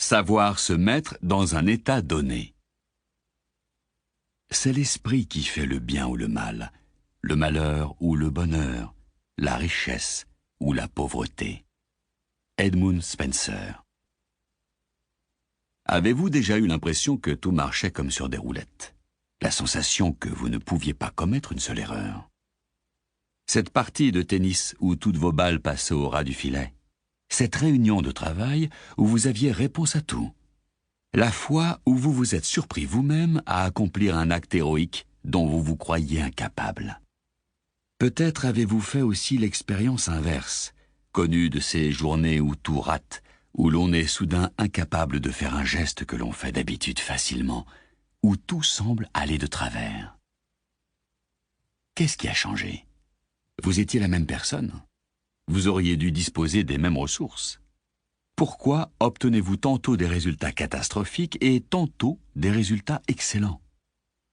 Savoir se mettre dans un état donné. C'est l'esprit qui fait le bien ou le mal, le malheur ou le bonheur, la richesse ou la pauvreté. Edmund Spencer. Avez-vous déjà eu l'impression que tout marchait comme sur des roulettes? La sensation que vous ne pouviez pas commettre une seule erreur? Cette partie de tennis où toutes vos balles passaient au ras du filet? Cette réunion de travail où vous aviez réponse à tout? La fois où vous vous êtes surpris vous-même à accomplir un acte héroïque dont vous vous croyiez incapable? Peut-être avez-vous fait aussi l'expérience inverse, connue de ces journées où tout rate, où l'on est soudain incapable de faire un geste que l'on fait d'habitude facilement, où tout semble aller de travers. Qu'est-ce qui a changé? Vous étiez la même personne? Vous auriez dû disposer des mêmes ressources. Pourquoi obtenez-vous tantôt des résultats catastrophiques et tantôt des résultats excellents?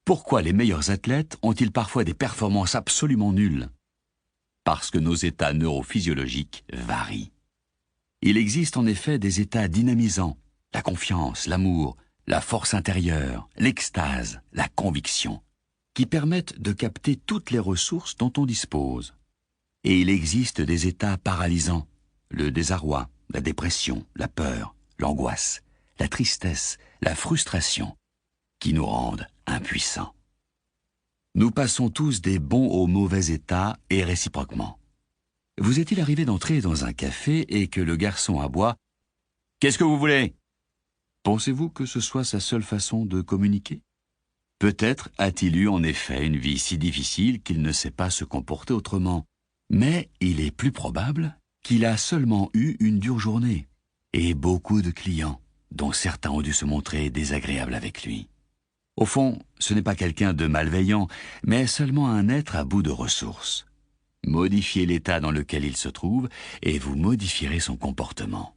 Pourquoi les meilleurs athlètes ont-ils parfois des performances absolument nulles? Parce que nos états neurophysiologiques varient. Il existe en effet des états dynamisants, la confiance, l'amour, la force intérieure, l'extase, la conviction, qui permettent de capter toutes les ressources dont on dispose. Et il existe des états paralysants, le désarroi, la dépression, la peur, l'angoisse, la tristesse, la frustration, qui nous rendent impuissants. Nous passons tous des bons aux mauvais états et réciproquement. Vous est-il arrivé d'entrer dans un café et que le garçon aboie « Qu'est-ce que vous voulez ?» Pensez-vous que ce soit sa seule façon de communiquer? Peut-être a-t-il eu en effet une vie si difficile qu'il ne sait pas se comporter autrement. Mais il est plus probable qu'il a seulement eu une dure journée et beaucoup de clients, dont certains ont dû se montrer désagréables avec lui. Au fond, ce n'est pas quelqu'un de malveillant, mais seulement un être à bout de ressources. Modifiez l'état dans lequel il se trouve et vous modifierez son comportement.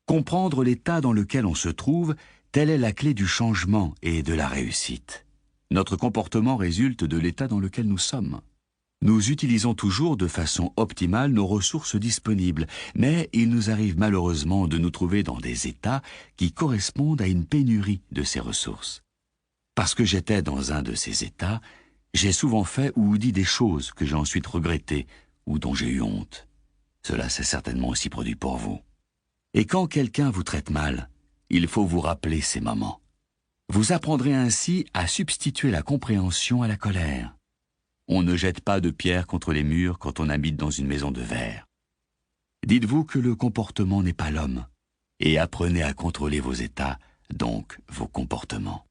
Comprendre l'état dans lequel on se trouve, telle est la clé du changement et de la réussite. Notre comportement résulte de l'état dans lequel nous sommes. Nous utilisons toujours de façon optimale nos ressources disponibles, mais il nous arrive malheureusement de nous trouver dans des états qui correspondent à une pénurie de ces ressources. Parce que j'étais dans un de ces états, j'ai souvent fait ou dit des choses que j'ai ensuite regrettées ou dont j'ai eu honte. Cela s'est certainement aussi produit pour vous. Et quand quelqu'un vous traite mal, il faut vous rappeler ces moments. Vous apprendrez ainsi à substituer la compréhension à la colère. On ne jette pas de pierre contre les murs quand on habite dans une maison de verre. Dites-vous que le comportement n'est pas l'homme, et apprenez à contrôler vos états, donc vos comportements.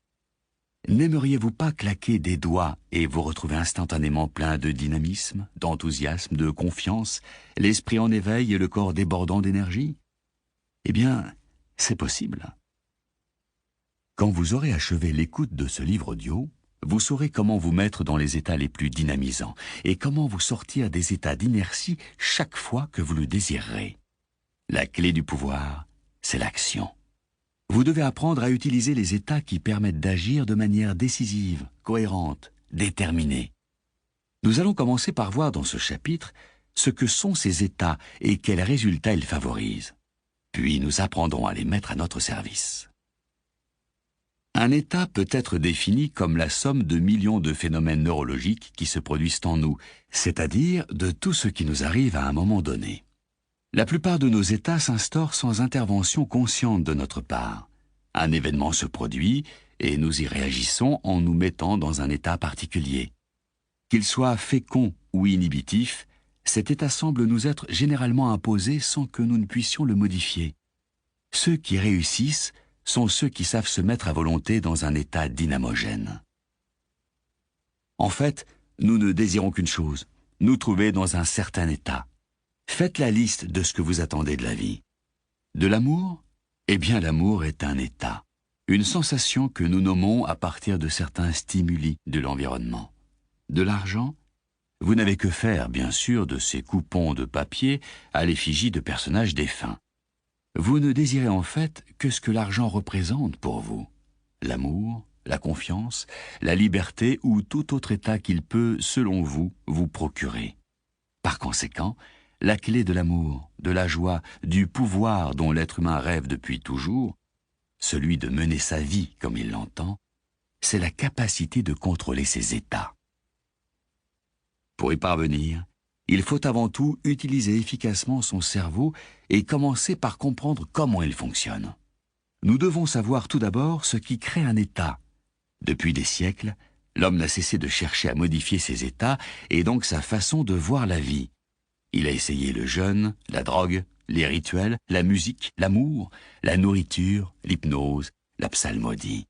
N'aimeriez-vous pas claquer des doigts et vous retrouver instantanément plein de dynamisme, d'enthousiasme, de confiance, l'esprit en éveil et le corps débordant d'énergie? Eh bien, c'est possible. Quand vous aurez achevé l'écoute de ce livre audio, vous saurez comment vous mettre dans les états les plus dynamisants et comment vous sortir des états d'inertie chaque fois que vous le désirerez. La clé du pouvoir, c'est l'action. Vous devez apprendre à utiliser les états qui permettent d'agir de manière décisive, cohérente, déterminée. Nous allons commencer par voir dans ce chapitre ce que sont ces états et quels résultats ils favorisent. Puis nous apprendrons à les mettre à notre service. Un état peut être défini comme la somme de millions de phénomènes neurologiques qui se produisent en nous, c'est-à-dire de tout ce qui nous arrive à un moment donné. La plupart de nos états s'instaurent sans intervention consciente de notre part. Un événement se produit et nous y réagissons en nous mettant dans un état particulier. Qu'il soit fécond ou inhibitif, cet état semble nous être généralement imposé sans que nous ne puissions le modifier. Ceux qui réussissent sont ceux qui savent se mettre à volonté dans un état dynamogène. En fait, nous ne désirons qu'une chose, nous trouver dans un certain état. Faites la liste de ce que vous attendez de la vie. De l'amour? Eh bien, l'amour est un état, une sensation que nous nommons à partir de certains stimuli de l'environnement. De l'argent? Vous n'avez que faire, bien sûr, de ces coupons de papier à l'effigie de personnages défunts. Vous ne désirez en fait que ce que l'argent représente pour vous. L'amour, la confiance, la liberté ou tout autre état qu'il peut, selon vous, vous procurer. Par conséquent, la clé de l'amour, de la joie, du pouvoir dont l'être humain rêve depuis toujours, celui de mener sa vie comme il l'entend, c'est la capacité de contrôler ses états. Pour y parvenir, il faut avant tout utiliser efficacement son cerveau et commencer par comprendre comment il fonctionne. Nous devons savoir tout d'abord ce qui crée un état. Depuis des siècles, l'homme n'a cessé de chercher à modifier ses états et donc sa façon de voir la vie. Il a essayé le jeûne, la drogue, les rituels, la musique, l'amour, la nourriture, l'hypnose, la psalmodie.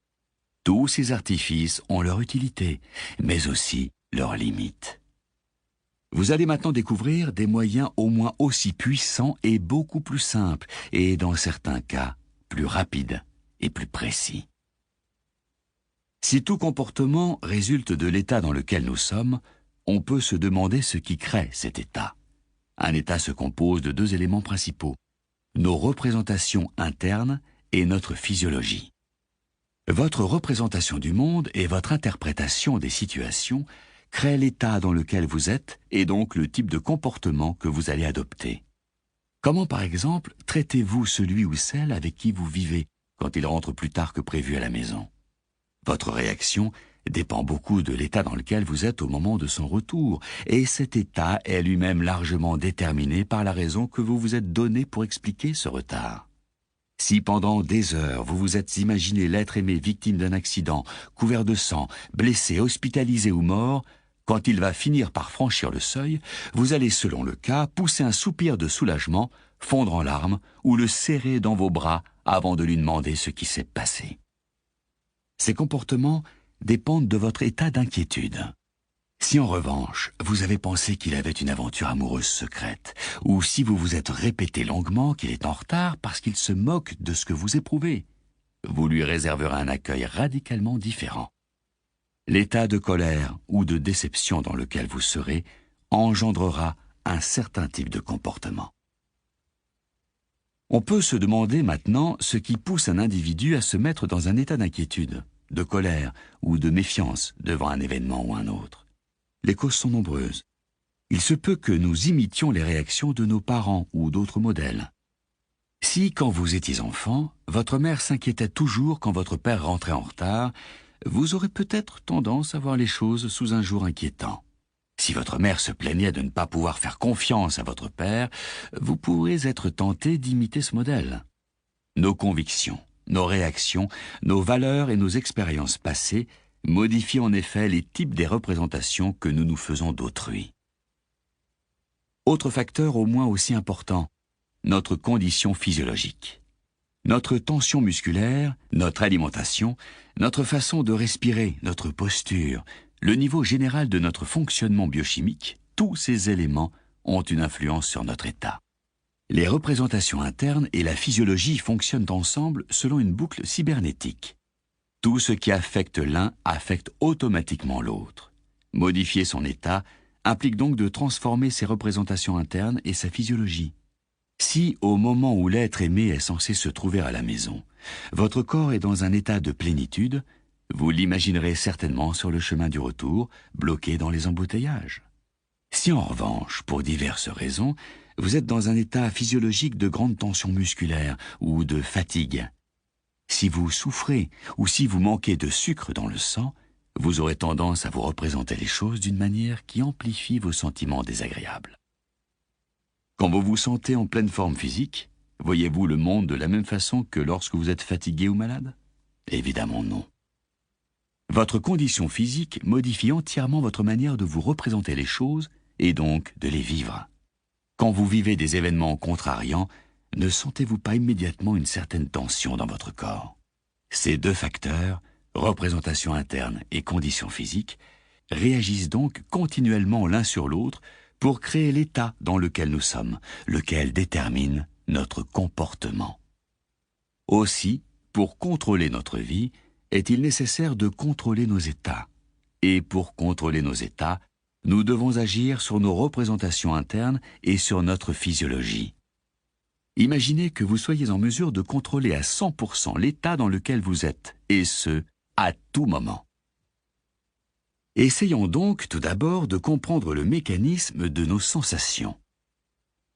Tous ces artifices ont leur utilité, mais aussi leurs limites. Vous allez maintenant découvrir des moyens au moins aussi puissants et beaucoup plus simples, et dans certains cas, plus rapides et plus précis. Si tout comportement résulte de l'état dans lequel nous sommes, on peut se demander ce qui crée cet état. Un état se compose de deux éléments principaux, nos représentations internes et notre physiologie. Votre représentation du monde et votre interprétation des situations créent l'état dans lequel vous êtes et donc le type de comportement que vous allez adopter. Comment par exemple traitez-vous celui ou celle avec qui vous vivez quand il rentre plus tard que prévu à la maison? Votre réaction dépend beaucoup de l'état dans lequel vous êtes au moment de son retour, et cet état est lui-même largement déterminé par la raison que vous vous êtes donnée pour expliquer ce retard. Si pendant des heures vous vous êtes imaginé l'être aimé victime d'un accident, couvert de sang, blessé, hospitalisé ou mort, quand il va finir par franchir le seuil, vous allez, selon le cas, pousser un soupir de soulagement, fondre en larmes ou le serrer dans vos bras avant de lui demander ce qui s'est passé. Ces comportements dépendent de votre état d'inquiétude. Si en revanche, vous avez pensé qu'il avait une aventure amoureuse secrète, ou si vous vous êtes répété longuement qu'il est en retard parce qu'il se moque de ce que vous éprouvez, vous lui réserverez un accueil radicalement différent. L'état de colère ou de déception dans lequel vous serez engendrera un certain type de comportement. On peut se demander maintenant ce qui pousse un individu à se mettre dans un état d'inquiétude, de colère ou de méfiance devant un événement ou un autre. Les causes sont nombreuses. Il se peut que nous imitions les réactions de nos parents ou d'autres modèles. Si, quand vous étiez enfant, votre mère s'inquiétait toujours quand votre père rentrait en retard, vous aurez peut-être tendance à voir les choses sous un jour inquiétant. Si votre mère se plaignait de ne pas pouvoir faire confiance à votre père, vous pourrez être tenté d'imiter ce modèle. Nos convictions, nos réactions, nos valeurs et nos expériences passées modifient en effet les types des représentations que nous nous faisons d'autrui. Autre facteur au moins aussi important, notre condition physiologique. Notre tension musculaire, notre alimentation, notre façon de respirer, notre posture, le niveau général de notre fonctionnement biochimique, tous ces éléments ont une influence sur notre état. Les représentations internes et la physiologie fonctionnent ensemble selon une boucle cybernétique. Tout ce qui affecte l'un affecte automatiquement l'autre. Modifier son état implique donc de transformer ses représentations internes et sa physiologie. Si, au moment où l'être aimé est censé se trouver à la maison, votre corps est dans un état de plénitude, vous l'imaginerez certainement sur le chemin du retour, bloqué dans les embouteillages. Si en revanche, pour diverses raisons, vous êtes dans un état physiologique de grande tension musculaire ou de fatigue, si vous souffrez ou si vous manquez de sucre dans le sang, vous aurez tendance à vous représenter les choses d'une manière qui amplifie vos sentiments désagréables. Quand vous vous sentez en pleine forme physique, voyez-vous le monde de la même façon que lorsque vous êtes fatigué ou malade? Évidemment non. Votre condition physique modifie entièrement votre manière de vous représenter les choses et donc de les vivre. Quand vous vivez des événements contrariants, ne sentez-vous pas immédiatement une certaine tension dans votre corps? Ces deux facteurs, représentation interne et condition physique, réagissent donc continuellement l'un sur l'autre pour créer l'état dans lequel nous sommes, lequel détermine notre comportement. Aussi, pour contrôler notre vie, est-il nécessaire de contrôler nos états. Et pour contrôler nos états, nous devons agir sur nos représentations internes et sur notre physiologie. Imaginez que vous soyez en mesure de contrôler à 100% l'état dans lequel vous êtes, et ce, à tout moment. Essayons donc tout d'abord de comprendre le mécanisme de nos sensations.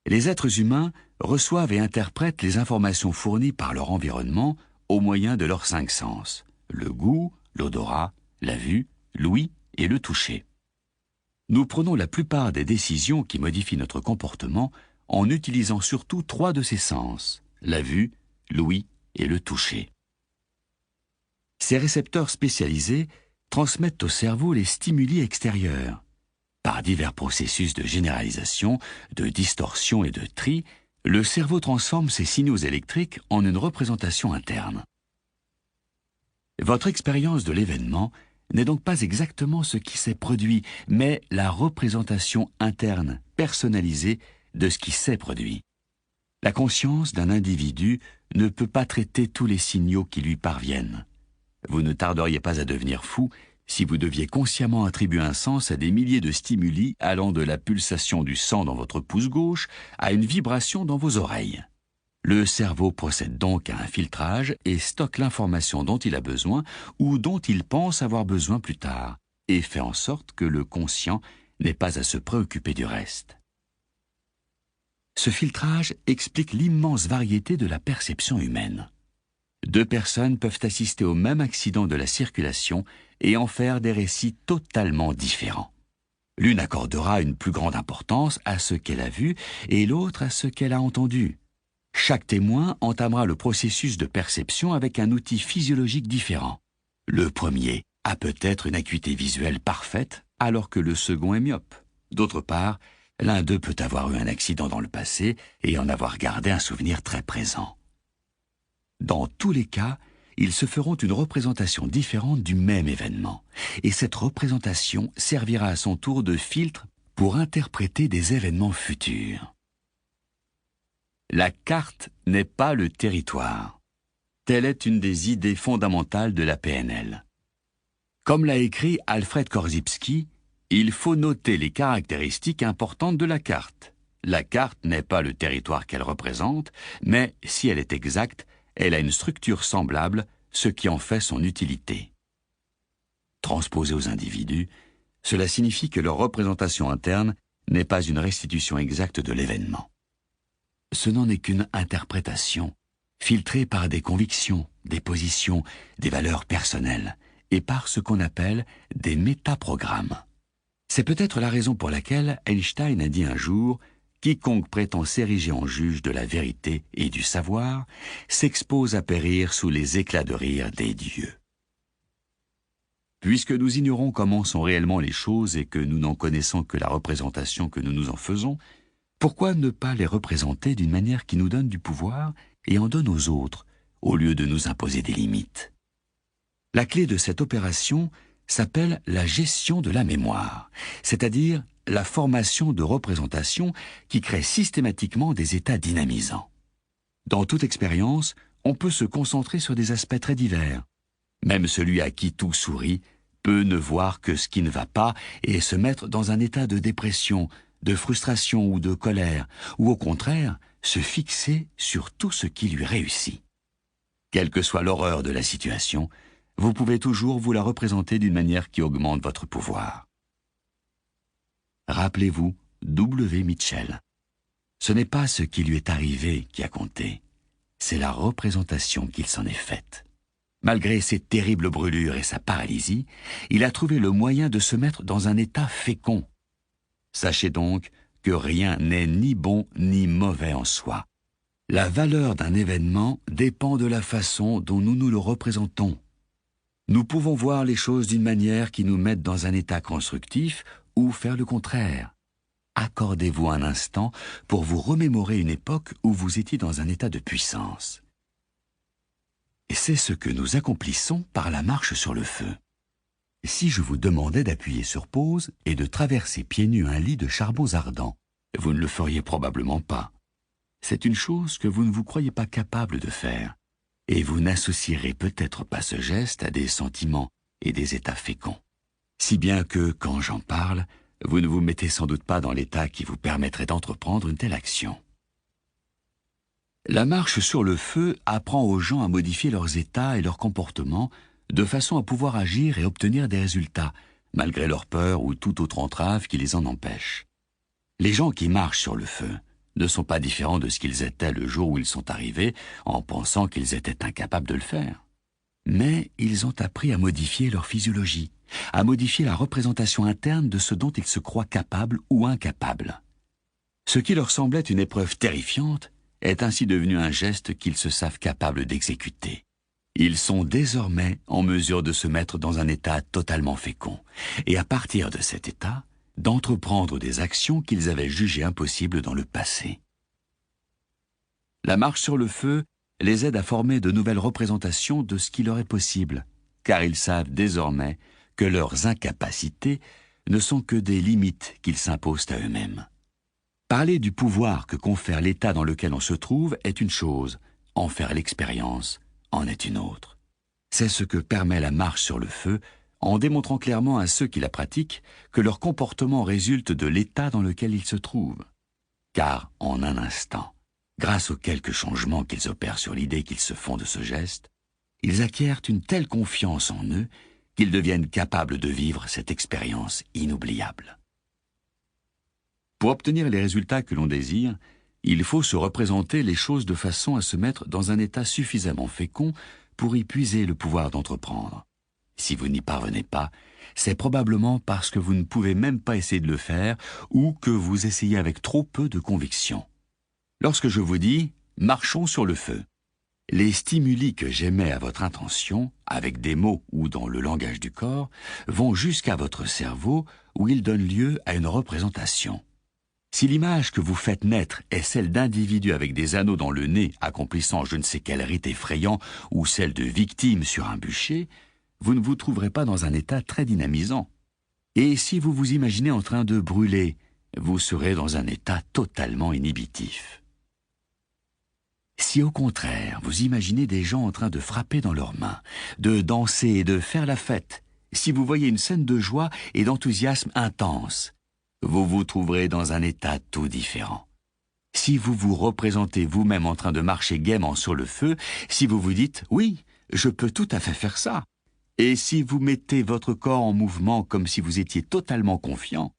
Les êtres humains reçoivent et interprètent les informations fournies par leur environnement au moyen de leurs 5 sens: le goût, l'odorat, la vue, l'ouïe et le toucher. Nous prenons la plupart des décisions qui modifient notre comportement en utilisant surtout 3 de ces sens: la vue, l'ouïe et le toucher. Ces récepteurs spécialisés transmettent au cerveau les stimuli extérieurs. Par divers processus de généralisation, de distorsion et de tri, le cerveau transforme ces signaux électriques en une représentation interne. Votre expérience de l'événement n'est donc pas exactement ce qui s'est produit, mais la représentation interne, personnalisée, de ce qui s'est produit. La conscience d'un individu ne peut pas traiter tous les signaux qui lui parviennent. Vous ne tarderiez pas à devenir fou si vous deviez consciemment attribuer un sens à des milliers de stimuli allant de la pulsation du sang dans votre pouce gauche à une vibration dans vos oreilles. Le cerveau procède donc à un filtrage et stocke l'information dont il a besoin ou dont il pense avoir besoin plus tard, et fait en sorte que le conscient n'ait pas à se préoccuper du reste. Ce filtrage explique l'immense variété de la perception humaine. 2 personnes peuvent assister au même accident de la circulation et en faire des récits totalement différents. L'une accordera une plus grande importance à ce qu'elle a vu et l'autre à ce qu'elle a entendu. Chaque témoin entamera le processus de perception avec un outil physiologique différent. Le premier a peut-être une acuité visuelle parfaite alors que le second est myope. D'autre part, l'un d'eux peut avoir eu un accident dans le passé et en avoir gardé un souvenir très présent. Dans tous les cas, ils se feront une représentation différente du même événement, et cette représentation servira à son tour de filtre pour interpréter des événements futurs. La carte n'est pas le territoire. Telle est une des idées fondamentales de la PNL. Comme l'a écrit Alfred Korzybski, il faut noter les caractéristiques importantes de la carte. La carte n'est pas le territoire qu'elle représente, mais si elle est exacte, elle a une structure semblable, ce qui en fait son utilité. Transposé aux individus, cela signifie que leur représentation interne n'est pas une restitution exacte de l'événement. Ce n'en est qu'une interprétation, filtrée par des convictions, des positions, des valeurs personnelles, et par ce qu'on appelle des métaprogrammes. C'est peut-être la raison pour laquelle Einstein a dit un jour: quiconque prétend s'ériger en juge de la vérité et du savoir s'expose à périr sous les éclats de rire des dieux. Puisque nous ignorons comment sont réellement les choses et que nous n'en connaissons que la représentation que nous nous en faisons, pourquoi ne pas les représenter d'une manière qui nous donne du pouvoir et en donne aux autres, au lieu de nous imposer des limites? La clé de cette opération s'appelle la gestion de la mémoire, c'est-à-dire la formation de représentations qui créent systématiquement des états dynamisants. Dans toute expérience, on peut se concentrer sur des aspects très divers. Même celui à qui tout sourit peut ne voir que ce qui ne va pas et se mettre dans un état de dépression, de frustration ou de colère, ou au contraire, se fixer sur tout ce qui lui réussit. Quelle que soit l'horreur de la situation, vous pouvez toujours vous la représenter d'une manière qui augmente votre pouvoir. Rappelez-vous W. Mitchell. Ce n'est pas ce qui lui est arrivé qui a compté, c'est la représentation qu'il s'en est faite. Malgré ses terribles brûlures et sa paralysie, il a trouvé le moyen de se mettre dans un état fécond. Sachez donc que rien n'est ni bon ni mauvais en soi. La valeur d'un événement dépend de la façon dont nous nous le représentons. Nous pouvons voir les choses d'une manière qui nous mette dans un état constructif ou faire le contraire. Accordez-vous un instant pour vous remémorer une époque où vous étiez dans un état de puissance. Et c'est ce que nous accomplissons par la marche sur le feu. Si je vous demandais d'appuyer sur pause et de traverser pieds nus un lit de charbons ardents, vous ne le feriez probablement pas. C'est une chose que vous ne vous croyez pas capable de faire, et vous n'associerez peut-être pas ce geste à des sentiments et des états féconds. Si bien que, quand j'en parle, vous ne vous mettez sans doute pas dans l'état qui vous permettrait d'entreprendre une telle action. La marche sur le feu apprend aux gens à modifier leurs états et leurs comportements de façon à pouvoir agir et obtenir des résultats, malgré leur peur ou toute autre entrave qui les en empêche. Les gens qui marchent sur le feu ne sont pas différents de ce qu'ils étaient le jour où ils sont arrivés en pensant qu'ils étaient incapables de le faire. Mais ils ont appris à modifier leur physiologie, à modifier la représentation interne de ce dont ils se croient capables ou incapables. Ce qui leur semblait une épreuve terrifiante est ainsi devenu un geste qu'ils se savent capables d'exécuter. Ils sont désormais en mesure de se mettre dans un état totalement fécond, et à partir de cet état, d'entreprendre des actions qu'ils avaient jugées impossibles dans le passé. La marche sur le feu les aide à former de nouvelles représentations de ce qui leur est possible, car ils savent désormais que leurs incapacités ne sont que des limites qu'ils s'imposent à eux-mêmes. Parler du pouvoir que confère l'état dans lequel on se trouve est une chose, en faire l'expérience en est une autre. C'est ce que permet la marche sur le feu, en démontrant clairement à ceux qui la pratiquent que leur comportement résulte de l'état dans lequel ils se trouvent. Car en un instant, grâce aux quelques changements qu'ils opèrent sur l'idée qu'ils se font de ce geste, ils acquièrent une telle confiance en eux qu'ils deviennent capables de vivre cette expérience inoubliable. Pour obtenir les résultats que l'on désire, il faut se représenter les choses de façon à se mettre dans un état suffisamment fécond pour y puiser le pouvoir d'entreprendre. Si vous n'y parvenez pas, c'est probablement parce que vous ne pouvez même pas essayer de le faire ou que vous essayez avec trop peu de conviction. Lorsque je vous dis « marchons sur le feu », les stimuli que j'émets à votre intention, avec des mots ou dans le langage du corps, vont jusqu'à votre cerveau où ils donnent lieu à une représentation. Si l'image que vous faites naître est celle d'individus avec des anneaux dans le nez accomplissant je ne sais quel rite effrayant ou celle de victimes sur un bûcher, vous ne vous trouverez pas dans un état très dynamisant. Et si vous vous imaginez en train de brûler, vous serez dans un état totalement inhibitif. Si au contraire, vous imaginez des gens en train de frapper dans leurs mains, de danser et de faire la fête, si vous voyez une scène de joie et d'enthousiasme intense, vous vous trouverez dans un état tout différent. Si vous vous représentez vous-même en train de marcher gaiement sur le feu, si vous vous dites « oui, je peux tout à fait faire ça », et si vous mettez votre corps en mouvement comme si vous étiez totalement confiant,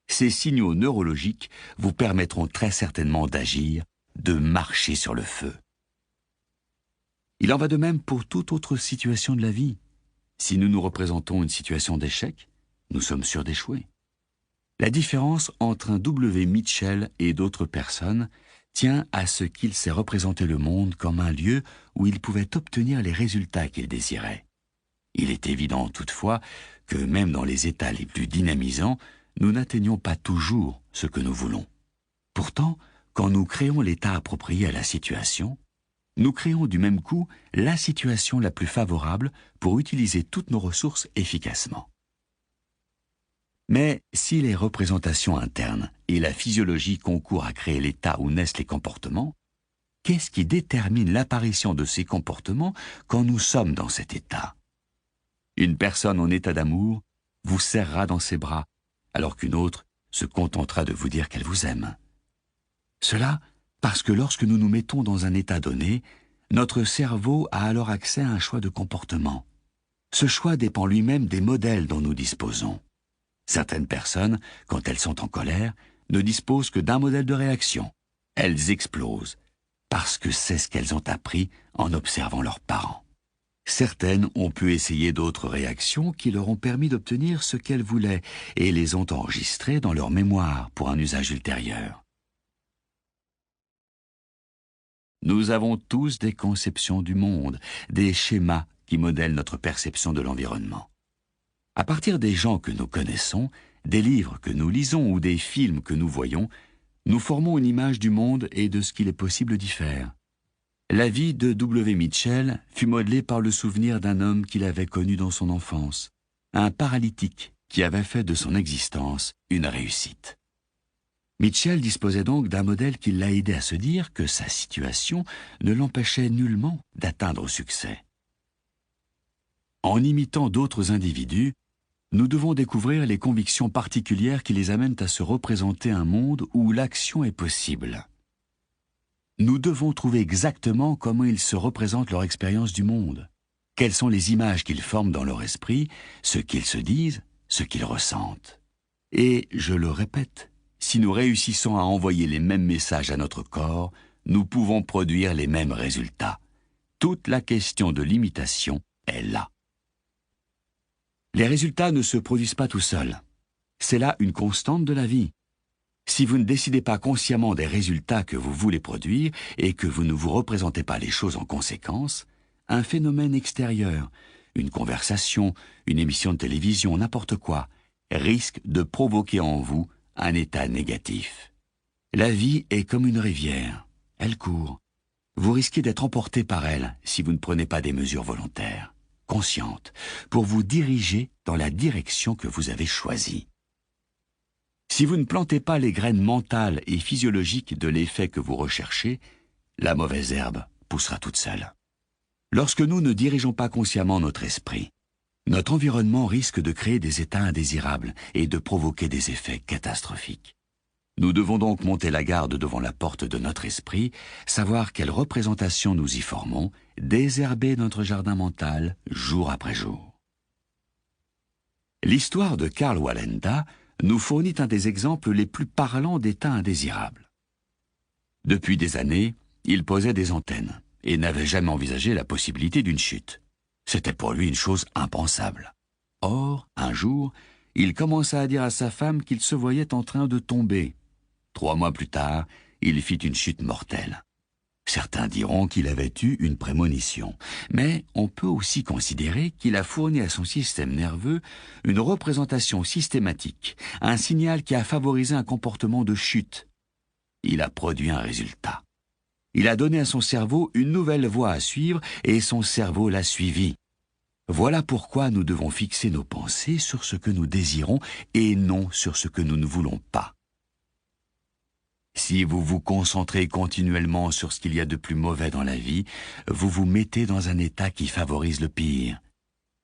ces signaux neurologiques vous permettront très certainement d'agir, de marcher sur le feu. Il en va de même pour toute autre situation de la vie. Si nous nous représentons une situation d'échec, nous sommes sûrs d'échouer. La différence entre un W. Mitchell et d'autres personnes tient à ce qu'il s'est représenté le monde comme un lieu où il pouvait obtenir les résultats qu'il désirait. Il est évident toutefois que même dans les états les plus dynamisants, nous n'atteignons pas toujours ce que nous voulons. Pourtant, quand nous créons l'état approprié à la situation, nous créons du même coup la situation la plus favorable pour utiliser toutes nos ressources efficacement. Mais si les représentations internes et la physiologie concourent à créer l'état où naissent les comportements, qu'est-ce qui détermine l'apparition de ces comportements quand nous sommes dans cet état? Une personne en état d'amour vous serrera dans ses bras, alors qu'une autre se contentera de vous dire qu'elle vous aime. Cela parce que lorsque nous nous mettons dans un état donné, notre cerveau a alors accès à un choix de comportement. Ce choix dépend lui-même des modèles dont nous disposons. Certaines personnes, quand elles sont en colère, ne disposent que d'un modèle de réaction. Elles explosent, parce que c'est ce qu'elles ont appris en observant leurs parents. Certaines ont pu essayer d'autres réactions qui leur ont permis d'obtenir ce qu'elles voulaient et les ont enregistrées dans leur mémoire pour un usage ultérieur. Nous avons tous des conceptions du monde, des schémas qui modèlent notre perception de l'environnement. À partir des gens que nous connaissons, des livres que nous lisons ou des films que nous voyons, nous formons une image du monde et de ce qu'il est possible d'y faire. La vie de W. Mitchell fut modelée par le souvenir d'un homme qu'il avait connu dans son enfance, un paralytique qui avait fait de son existence une réussite. Mitchell disposait donc d'un modèle qui l'a aidé à se dire que sa situation ne l'empêchait nullement d'atteindre au succès. En imitant d'autres individus, nous devons découvrir les convictions particulières qui les amènent à se représenter un monde où l'action est possible. Nous devons trouver exactement comment ils se représentent leur expérience du monde, quelles sont les images qu'ils forment dans leur esprit, ce qu'ils se disent, ce qu'ils ressentent. Et, je le répète, Si nous réussissons à envoyer les mêmes messages à notre corps, nous pouvons produire les mêmes résultats. Toute la question de l'imitation est là. Les résultats ne se produisent pas tout seuls. C'est là une constante de la vie. Si vous ne décidez pas consciemment des résultats que vous voulez produire et que vous ne vous représentez pas les choses en conséquence, un phénomène extérieur, une conversation, une émission de télévision, n'importe quoi, risque de provoquer en vous un état négatif. La vie est comme une rivière, elle court. Vous risquez d'être emporté par elle si vous ne prenez pas des mesures volontaires, conscientes, pour vous diriger dans la direction que vous avez choisie. Si vous ne plantez pas les graines mentales et physiologiques de l'effet que vous recherchez, la mauvaise herbe poussera toute seule. Lorsque nous ne dirigeons pas consciemment notre esprit, notre environnement risque de créer des états indésirables et de provoquer des effets catastrophiques. Nous devons donc monter la garde devant la porte de notre esprit, savoir quelle représentation nous y formons, désherber notre jardin mental jour après jour. L'histoire de Karl Wallenda nous fournit un des exemples les plus parlants d'états indésirables. Depuis des années, il posait des antennes et n'avait jamais envisagé la possibilité d'une chute. C'était pour lui une chose impensable. Or, un jour, il commença à dire à sa femme qu'il se voyait en train de tomber. 3 mois plus tard, il fit une chute mortelle. Certains diront qu'il avait eu une prémonition, mais on peut aussi considérer qu'il a fourni à son système nerveux une représentation systématique, un signal qui a favorisé un comportement de chute. Il a produit un résultat. Il a donné à son cerveau une nouvelle voie à suivre et son cerveau l'a suivi. Voilà pourquoi nous devons fixer nos pensées sur ce que nous désirons et non sur ce que nous ne voulons pas. Si vous vous concentrez continuellement sur ce qu'il y a de plus mauvais dans la vie, vous vous mettez dans un état qui favorise le pire.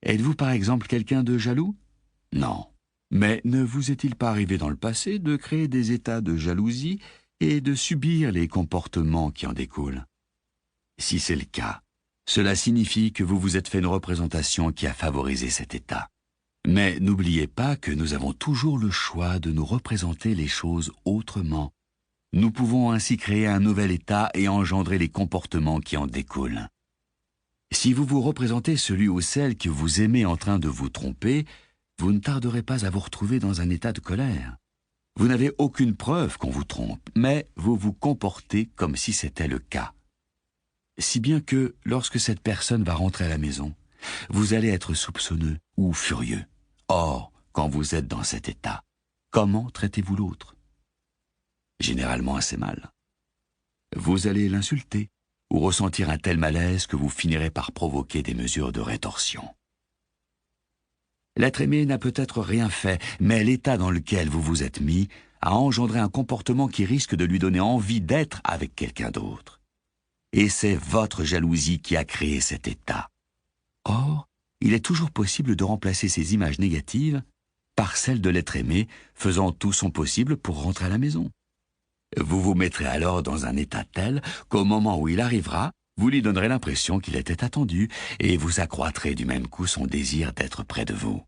Êtes-vous par exemple quelqu'un de jaloux? Non. Mais ne vous est-il pas arrivé dans le passé de créer des états de jalousie et de subir les comportements qui en découlent? Si c'est le cas, cela signifie que vous vous êtes fait une représentation qui a favorisé cet état. Mais n'oubliez pas que nous avons toujours le choix de nous représenter les choses autrement. Nous pouvons ainsi créer un nouvel état et engendrer les comportements qui en découlent. Si vous vous représentez celui ou celle que vous aimez en train de vous tromper, vous ne tarderez pas à vous retrouver dans un état de colère. Vous n'avez aucune preuve qu'on vous trompe, mais vous vous comportez comme si c'était le cas. Si bien que, lorsque cette personne va rentrer à la maison, vous allez être soupçonneux ou furieux. Or, quand vous êtes dans cet état, comment traitez-vous l'autre? Généralement assez mal. Vous allez l'insulter ou ressentir un tel malaise que vous finirez par provoquer des mesures de rétorsion. L'être aimé n'a peut-être rien fait, mais l'état dans lequel vous vous êtes mis a engendré un comportement qui risque de lui donner envie d'être avec quelqu'un d'autre. Et c'est votre jalousie qui a créé cet état. Or, il est toujours possible de remplacer ces images négatives par celles de l'être aimé, faisant tout son possible pour rentrer à la maison. Vous vous mettrez alors dans un état tel qu'au moment où il arrivera, vous lui donnerez l'impression qu'il était attendu et vous accroîtrez du même coup son désir d'être près de vous.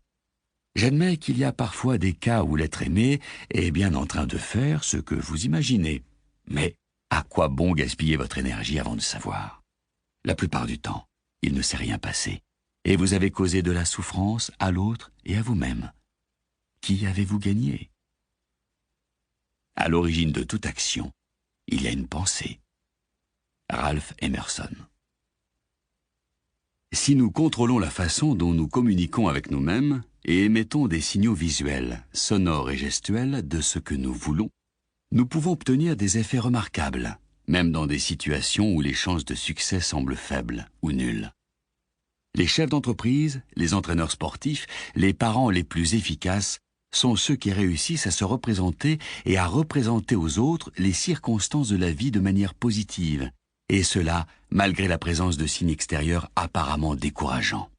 J'admets qu'il y a parfois des cas où l'être aimé est bien en train de faire ce que vous imaginez. Mais à quoi bon gaspiller votre énergie avant de savoir? La plupart du temps, il ne s'est rien passé et vous avez causé de la souffrance à l'autre et à vous-même. Qui avez-vous gagné? À l'origine de toute action, il y a une pensée. Ralph Emerson. Si nous contrôlons la façon dont nous communiquons avec nous-mêmes et émettons des signaux visuels, sonores et gestuels de ce que nous voulons, nous pouvons obtenir des effets remarquables, même dans des situations où les chances de succès semblent faibles ou nulles. Les chefs d'entreprise, les entraîneurs sportifs, les parents les plus efficaces sont ceux qui réussissent à se représenter et à représenter aux autres les circonstances de la vie de manière positive, et cela malgré la présence de signes extérieurs apparemment décourageants.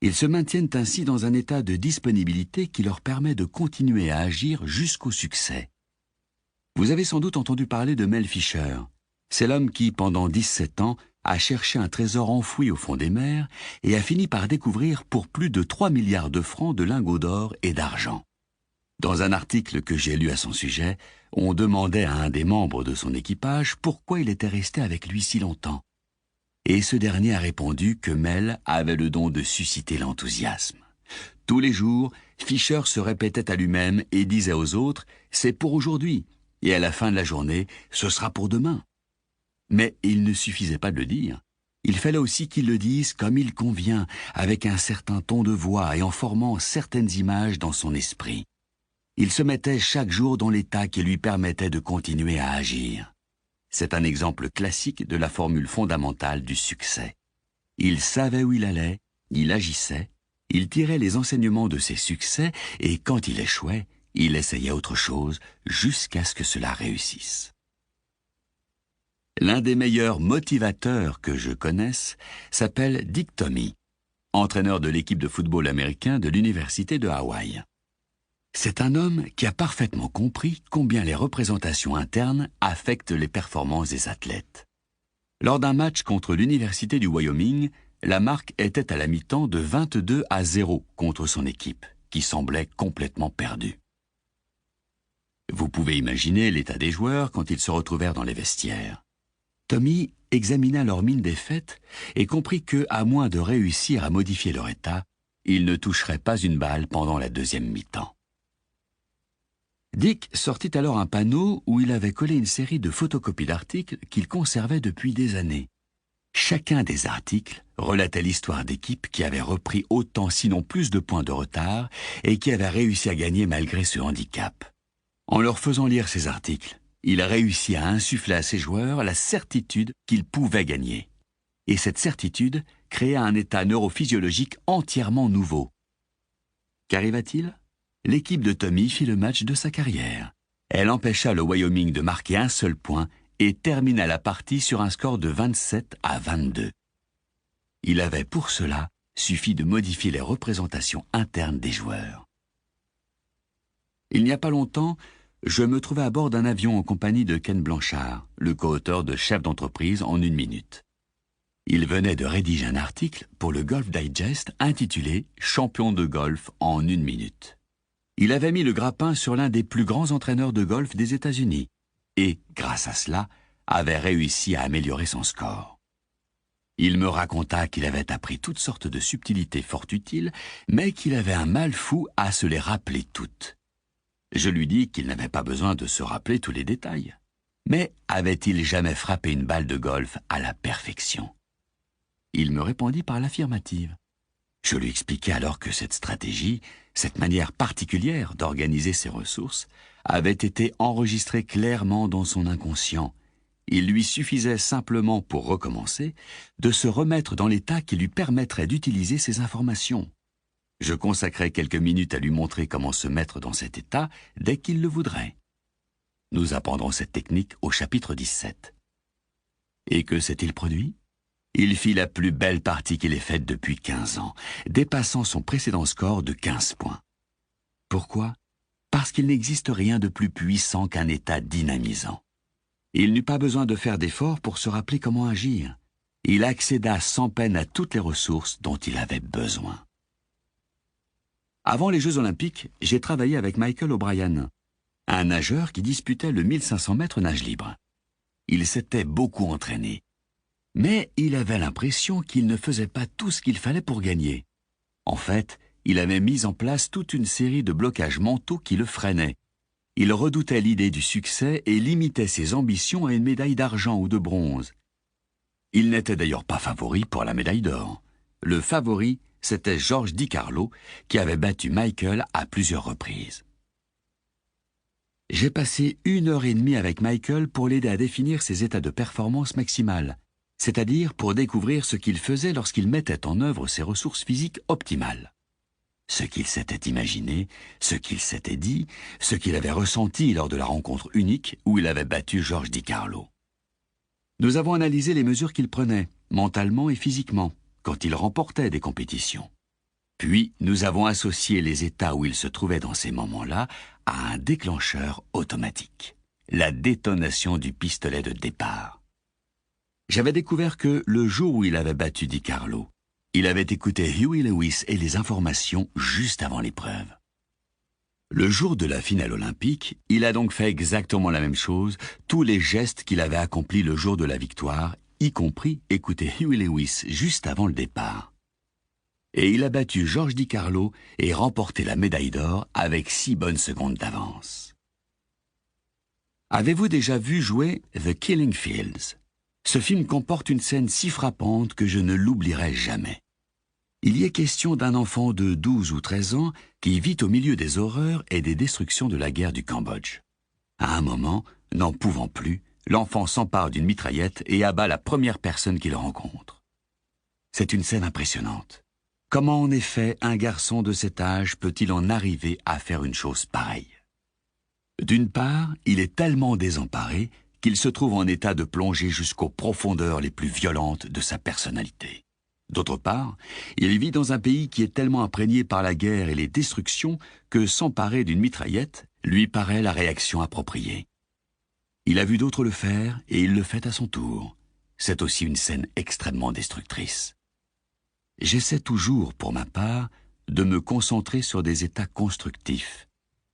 Ils se maintiennent ainsi dans un état de disponibilité qui leur permet de continuer à agir jusqu'au succès. Vous avez sans doute entendu parler de Mel Fisher. C'est l'homme qui, pendant 17 ans, a cherché un trésor enfoui au fond des mers et a fini par découvrir pour plus de 3 milliards de francs de lingots d'or et d'argent. Dans un article que j'ai lu à son sujet, on demandait à un des membres de son équipage pourquoi il était resté avec lui si longtemps. Et ce dernier a répondu que Mel avait le don de susciter l'enthousiasme. Tous les jours, Fisher se répétait à lui-même et disait aux autres « c'est pour aujourd'hui » et à la fin de la journée « ce sera pour demain ». Mais il ne suffisait pas de le dire. Il fallait aussi qu'il le dise comme il convient, avec un certain ton de voix et en formant certaines images dans son esprit. Il se mettait chaque jour dans l'état qui lui permettait de continuer à agir. C'est un exemple classique de la formule fondamentale du succès. Il savait où il allait, il agissait, il tirait les enseignements de ses succès et quand il échouait, il essayait autre chose jusqu'à ce que cela réussisse. L'un des meilleurs motivateurs que je connaisse s'appelle Dick Tomey, entraîneur de l'équipe de football américain de l'Université de Hawaï. C'est un homme qui a parfaitement compris combien les représentations internes affectent les performances des athlètes. Lors d'un match contre l'Université du Wyoming, la marque était à la mi-temps de 22-0 contre son équipe, qui semblait complètement perdue. Vous pouvez imaginer l'état des joueurs quand ils se retrouvèrent dans les vestiaires. Tomey examina leur mine défaite et comprit que, à moins de réussir à modifier leur état, ils ne toucheraient pas une balle pendant la deuxième mi-temps. Dick sortit alors un panneau où il avait collé une série de photocopies d'articles qu'il conservait depuis des années. Chacun des articles relatait l'histoire d'équipes qui avaient repris autant sinon plus de points de retard et qui avaient réussi à gagner malgré ce handicap. En leur faisant lire ces articles, il a réussi à insuffler à ses joueurs la certitude qu'ils pouvaient gagner. Et cette certitude créa un état neurophysiologique entièrement nouveau. Qu'arriva-t-il ? L'équipe de Tomey fit le match de sa carrière. Elle empêcha le Wyoming de marquer un seul point et termina la partie sur un score de 27-22. Il avait pour cela suffi de modifier les représentations internes des joueurs. Il n'y a pas longtemps, je me trouvais à bord d'un avion en compagnie de Ken Blanchard, le co-auteur de Chef d'entreprise en 1 minute. Il venait de rédiger un article pour le Golf Digest intitulé « Champion de golf en 1 minute ». Il avait mis le grappin sur l'un des plus grands entraîneurs de golf des États-Unis et, grâce à cela, avait réussi à améliorer son score. Il me raconta qu'il avait appris toutes sortes de subtilités fort utiles, mais qu'il avait un mal fou à se les rappeler toutes. Je lui dis qu'il n'avait pas besoin de se rappeler tous les détails. Mais avait-il jamais frappé une balle de golf à la perfection ? Il me répondit par l'affirmative. Je lui expliquai alors que cette stratégie, cette manière particulière d'organiser ses ressources, avait été enregistrée clairement dans son inconscient. Il lui suffisait simplement, pour recommencer, de se remettre dans l'état qui lui permettrait d'utiliser ces informations. Je consacrai quelques minutes à lui montrer comment se mettre dans cet état dès qu'il le voudrait. Nous apprendrons cette technique au chapitre 17. Et que s'est-il produit ? Il fit la plus belle partie qu'il ait faite depuis 15 ans, dépassant son précédent score de 15 points. Pourquoi ? Parce qu'il n'existe rien de plus puissant qu'un état dynamisant. Il n'eut pas besoin de faire d'efforts pour se rappeler comment agir. Il accéda sans peine à toutes les ressources dont il avait besoin. Avant les Jeux Olympiques, j'ai travaillé avec Michael O'Brien, un nageur qui disputait le 1500 mètres nage libre. Il s'était beaucoup entraîné. Mais il avait l'impression qu'il ne faisait pas tout ce qu'il fallait pour gagner. En fait, il avait mis en place toute une série de blocages mentaux qui le freinaient. Il redoutait l'idée du succès et limitait ses ambitions à une médaille d'argent ou de bronze. Il n'était d'ailleurs pas favori pour la médaille d'or. Le favori, c'était George DiCarlo, qui avait battu Michael à plusieurs reprises. J'ai passé 1h30 avec Michael pour l'aider à définir ses états de performance maximale, c'est-à-dire pour découvrir ce qu'il faisait lorsqu'il mettait en œuvre ses ressources physiques optimales. Ce qu'il s'était imaginé, ce qu'il s'était dit, ce qu'il avait ressenti lors de la rencontre unique où il avait battu George DiCarlo. Nous avons analysé les mesures qu'il prenait, mentalement et physiquement, quand il remportait des compétitions. Puis, nous avons associé les états où il se trouvait dans ces moments-là à un déclencheur automatique, la détonation du pistolet de départ. J'avais découvert que, le jour où il avait battu DiCarlo, il avait écouté Huey Lewis et les informations juste avant l'épreuve. Le jour de la finale olympique, il a donc fait exactement la même chose, tous les gestes qu'il avait accomplis le jour de la victoire, y compris écouter Huey Lewis juste avant le départ. Et il a battu George DiCarlo et remporté la médaille d'or avec 6 bonnes secondes d'avance. Avez-vous déjà vu jouer The Killing Fields? Ce film comporte une scène si frappante que je ne l'oublierai jamais. Il y est question d'un enfant de 12 ou 13 ans qui vit au milieu des horreurs et des destructions de la guerre du Cambodge. À un moment, n'en pouvant plus, l'enfant s'empare d'une mitraillette et abat la première personne qu'il rencontre. C'est une scène impressionnante. Comment en effet un garçon de cet âge peut-il en arriver à faire une chose pareille? D'une part, il est tellement désemparé qu'il se trouve en état de plonger jusqu'aux profondeurs les plus violentes de sa personnalité. D'autre part, il vit dans un pays qui est tellement imprégné par la guerre et les destructions que s'emparer d'une mitraillette lui paraît la réaction appropriée. Il a vu d'autres le faire et il le fait à son tour. C'est aussi une scène extrêmement destructrice. J'essaie toujours, pour ma part, de me concentrer sur des états constructifs.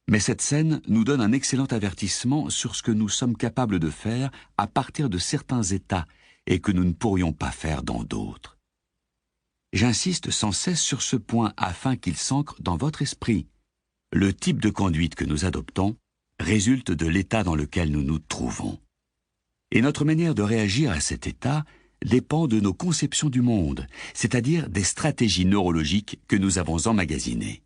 Mais cette scène nous donne un excellent avertissement sur ce que nous sommes capables de faire à partir de certains états et que nous ne pourrions pas faire dans d'autres. J'insiste sans cesse sur ce point afin qu'il s'ancre dans votre esprit. Le type de conduite que nous adoptons résulte de l'état dans lequel nous nous trouvons. Et notre manière de réagir à cet état dépend de nos conceptions du monde, c'est-à-dire des stratégies neurologiques que nous avons emmagasinées.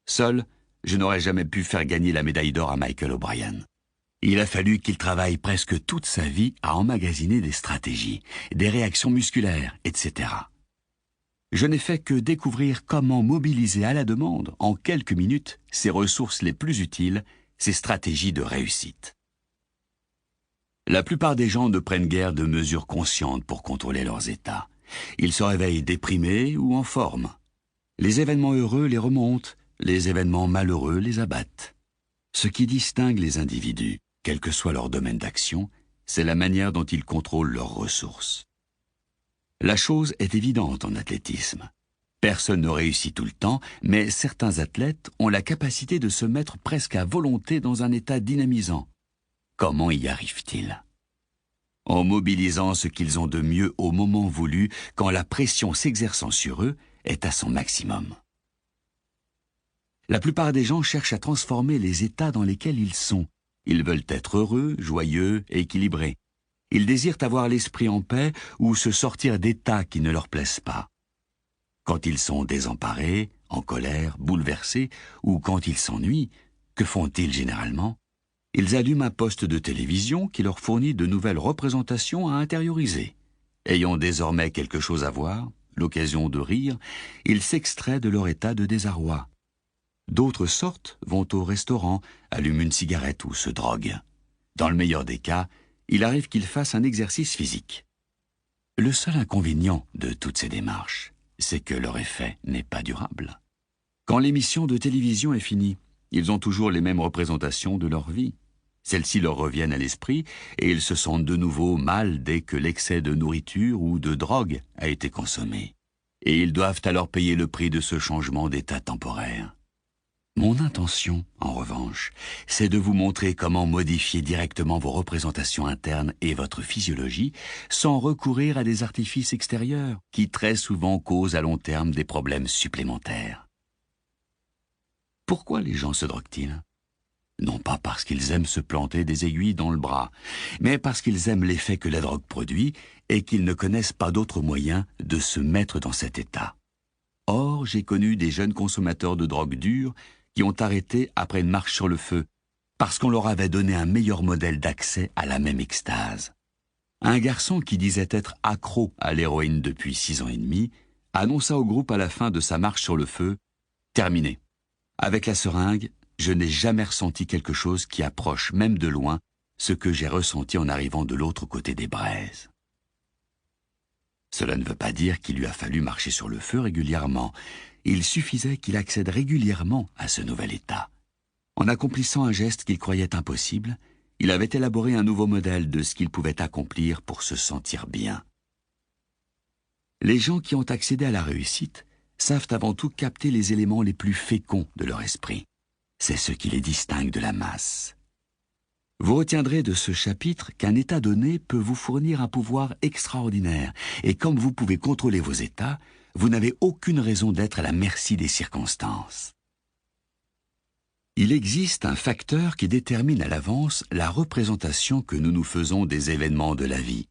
Seul, je n'aurais jamais pu faire gagner la médaille d'or à Michael O'Brien. Il a fallu qu'il travaille presque toute sa vie à emmagasiner des stratégies, des réactions musculaires, etc. Je n'ai fait que découvrir comment mobiliser à la demande, en quelques minutes, ses ressources les plus utiles, ses stratégies de réussite. La plupart des gens ne prennent guère de mesures conscientes pour contrôler leurs états. Ils se réveillent déprimés ou en forme. Les événements heureux les remontent, les événements malheureux les abattent. Ce qui distingue les individus, quel que soit leur domaine d'action, c'est la manière dont ils contrôlent leurs ressources. La chose est évidente en athlétisme. Personne ne réussit tout le temps, mais certains athlètes ont la capacité de se mettre presque à volonté dans un état dynamisant. Comment y arrivent-ils? En mobilisant ce qu'ils ont de mieux au moment voulu, quand la pression s'exerçant sur eux est à son maximum. La plupart des gens cherchent à transformer les états dans lesquels ils sont. Ils veulent être heureux, joyeux, équilibrés. Ils désirent avoir l'esprit en paix ou se sortir d'états qui ne leur plaisent pas. Quand ils sont désemparés, en colère, bouleversés, ou quand ils s'ennuient, que font-ils généralement? Ils allument un poste de télévision qui leur fournit de nouvelles représentations à intérioriser. Ayant désormais quelque chose à voir, l'occasion de rire, ils s'extraient de leur état de désarroi. D'autres sortent, vont au restaurant, allument une cigarette ou se droguent. Dans le meilleur des cas, il arrive qu'ils fassent un exercice physique. Le seul inconvénient de toutes ces démarches, c'est que leur effet n'est pas durable. Quand l'émission de télévision est finie, ils ont toujours les mêmes représentations de leur vie. Celles-ci leur reviennent à l'esprit et ils se sentent de nouveau mal dès que l'excès de nourriture ou de drogue a été consommé. Et ils doivent alors payer le prix de ce changement d'état temporaire. Mon intention, en revanche, c'est de vous montrer comment modifier directement vos représentations internes et votre physiologie sans recourir à des artifices extérieurs qui très souvent causent à long terme des problèmes supplémentaires. Pourquoi les gens se droguent-ils? Non pas parce qu'ils aiment se planter des aiguilles dans le bras, mais parce qu'ils aiment l'effet que la drogue produit et qu'ils ne connaissent pas d'autre moyen de se mettre dans cet état. Or, j'ai connu des jeunes consommateurs de drogue dure qui ont arrêté après une marche sur le feu, parce qu'on leur avait donné un meilleur modèle d'accès à la même extase. Un garçon qui disait être accro à l'héroïne depuis 6 ans et demi, annonça au groupe à la fin de sa marche sur le feu « Terminé. Avec la seringue, je n'ai jamais ressenti quelque chose qui approche même de loin ce que j'ai ressenti en arrivant de l'autre côté des braises. » Cela ne veut pas dire qu'il lui a fallu marcher sur le feu régulièrement. Il suffisait qu'il accède régulièrement à ce nouvel état. En accomplissant un geste qu'il croyait impossible, il avait élaboré un nouveau modèle de ce qu'il pouvait accomplir pour se sentir bien. Les gens qui ont accédé à la réussite savent avant tout capter les éléments les plus féconds de leur esprit. C'est ce qui les distingue de la masse. Vous retiendrez de ce chapitre qu'un état donné peut vous fournir un pouvoir extraordinaire, et comme vous pouvez contrôler vos états, vous n'avez aucune raison d'être à la merci des circonstances. Il existe un facteur qui détermine à l'avance la représentation que nous nous faisons des événements de la vie.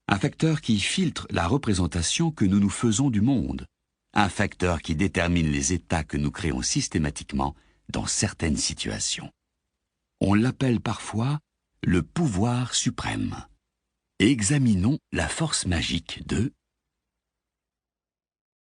Un facteur qui filtre la représentation que nous nous faisons du monde. Un facteur qui détermine les états que nous créons systématiquement dans certaines situations. On l'appelle parfois le pouvoir suprême. Examinons la force magique de